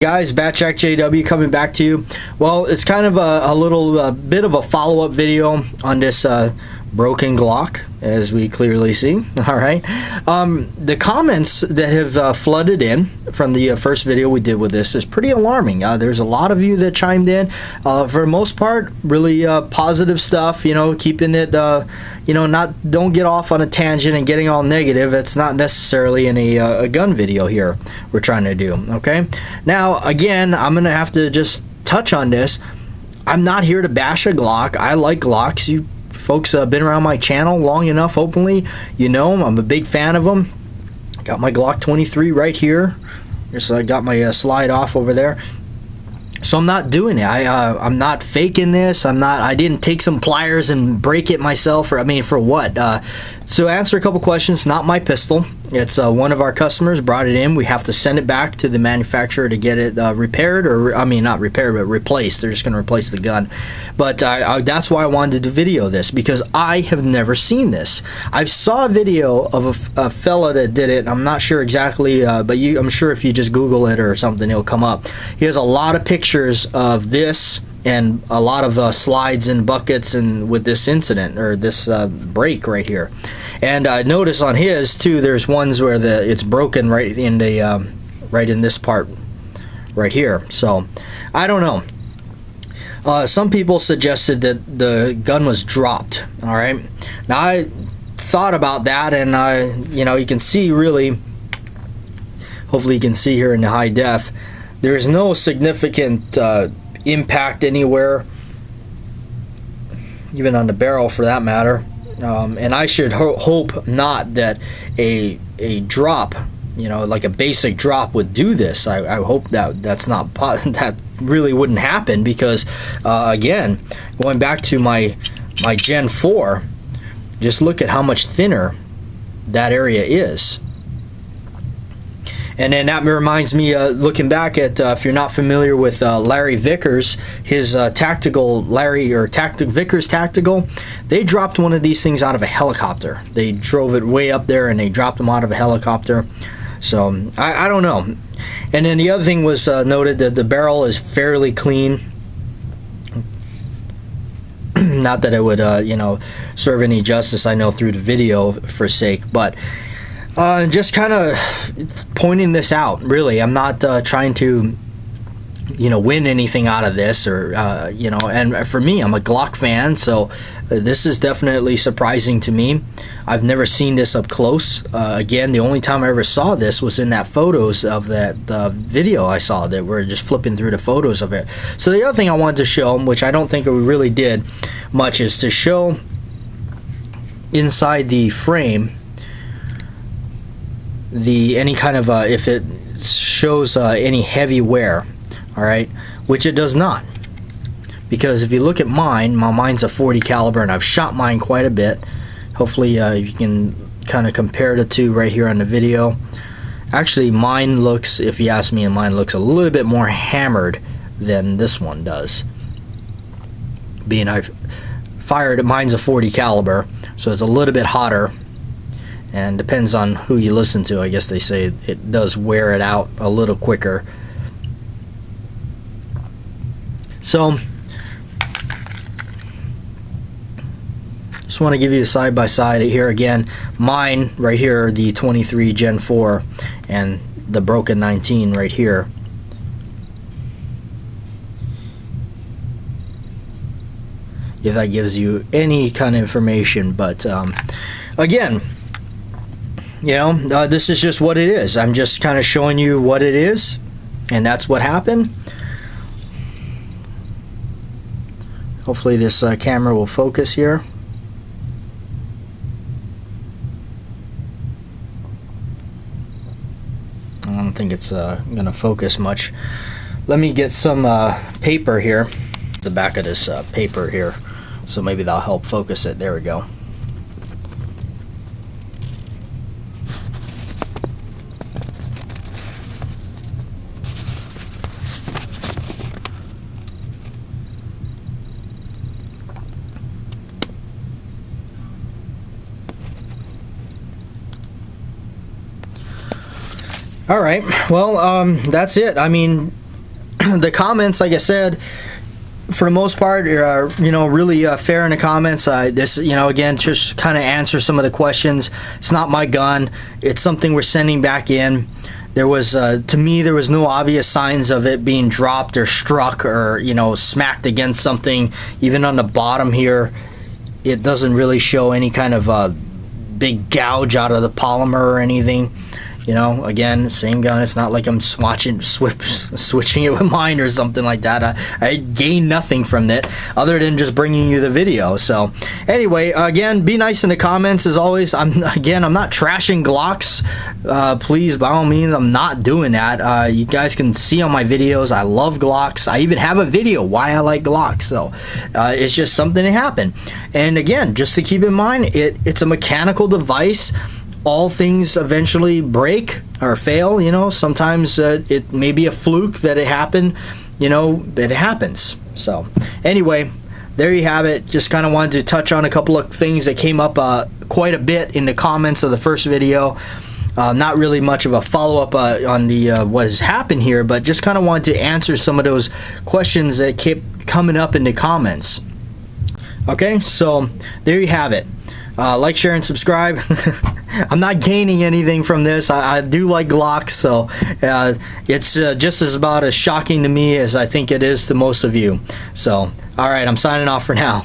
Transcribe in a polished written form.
Guys, Batjack JW coming back to you. Well, it's kind of a little bit of a follow-up video on this broken Glock, as we clearly see. All right, the comments that have flooded in from the first video we did with this is pretty alarming. There's a lot of you that chimed in. For the most part, really positive stuff. You know, keeping it. You know, don't get off on a tangent and getting all negative. It's not necessarily in a gun video here we're trying to do. Okay. Now, again, I'm gonna have to just touch on this. I'm not here to bash a Glock. I like Glocks. You folks been around my channel long enough, hopefully you know I'm a big fan of them. Got my Glock 23 right here. Just I got my slide off over there. So I'm not doing it. I'm not faking this. I didn't take some pliers and break it myself. Or I mean, for what? So answer a couple questions. Not my pistol. It's one of our customers brought it in. We have to send it back to the manufacturer to get it repaired, or I mean, not repaired, but replaced. They're just going to replace the gun. But that's why I wanted to video this, because I have never seen this. I saw a video of a fella that did it. I'm not sure exactly, but I'm sure if you just Google it or something, it'll come up. He has a lot of pictures of this and a lot of slides and buckets and with this incident or this break right here. And notice on his too, there's ones where it's broken right in the right in this part right here. So I don't know. Some people suggested that the gun was dropped. All right. Now I thought about that, and you know, you can see really. Hopefully you can see here in the high def. There's no significant impact anywhere, even on the barrel for that matter. And I should hope not that a drop, you know, like a basic drop would do this. I hope that's not that really wouldn't happen, because again, going back to my Gen 4, just look at how much thinner that area is. And then that reminds me, looking back at, if you're not familiar with Larry Vickers, his Vickers Tactical, they dropped one of these things out of a helicopter. They drove it way up there and they dropped them out of a helicopter. So I don't know. And then the other thing was noted that the barrel is fairly clean. Not that it would, you know, serve any justice, I know, through the video for sake, but just kind of pointing this out, really. I'm not trying to, you know, win anything out of this, or you know, and for me, I'm a Glock fan, so this is definitely surprising to me. I've never seen this up close. Again, the only time I ever saw this was in that photos of that video I saw that we're just flipping through the photos of it. So the other thing I wanted to show, which I don't think we really did much, is to show inside the frame any kind of if it shows any heavy wear. All right, which it does not, because if you look at mine's a 40 caliber, and I've shot mine quite a bit. Hopefully you can kind of compare the two right here on the video. Actually, mine looks, if you ask me, mine looks a little bit more hammered than this one does, being I've fired, mine's a 40 caliber, so it's a little bit hotter. And depends on who you listen to. I guess they say it does wear it out a little quicker. So just want to give you a side by side here again. Mine right here, the 23 Gen 4, and the broken 19 right here. If that gives you any kind of information, but again, you know, this is just what it is. I'm just kind of showing you what it is, and that's what happened. Hopefully this camera will focus here. I don't think it's going to focus much. Let me get some paper here, the back of this paper here, so maybe that'll help focus it. There we go. All right, well, that's it. I mean, the comments, like I said, for the most part, are really fair in the comments. This, again, just kind of answer some of the questions. It's not my gun. It's something we're sending back in. There was, to me, there was no obvious signs of it being dropped or struck or, smacked against something. Even on the bottom here, it doesn't really show any kind of big gouge out of the polymer or anything. Again, same gun. It's not like I'm switching it with mine or something like that. I gained nothing from it other than just bringing you the video. So anyway, again, be nice in the comments as always. I'm not trashing Glocks. Please, by all means, I'm not doing that. You guys can see on my videos, I love Glocks. I even have a video why I like Glocks. So it's just something that happened. And again, just to keep in mind, it's a mechanical device. All things eventually break or fail. Sometimes it may be a fluke that it happened. It happens. So anyway, there you have it. Just kind of wanted to touch on a couple of things that came up quite a bit in the comments of the first video. Not really much of a follow-up on the what has happened here, but just kind of wanted to answer some of those questions that kept coming up in the comments. Okay, so there you have it. Like, share, and subscribe. I'm not gaining anything from this. I do like Glocks, so it's just about as shocking to me as I think it is to most of you. So, alright, I'm signing off for now.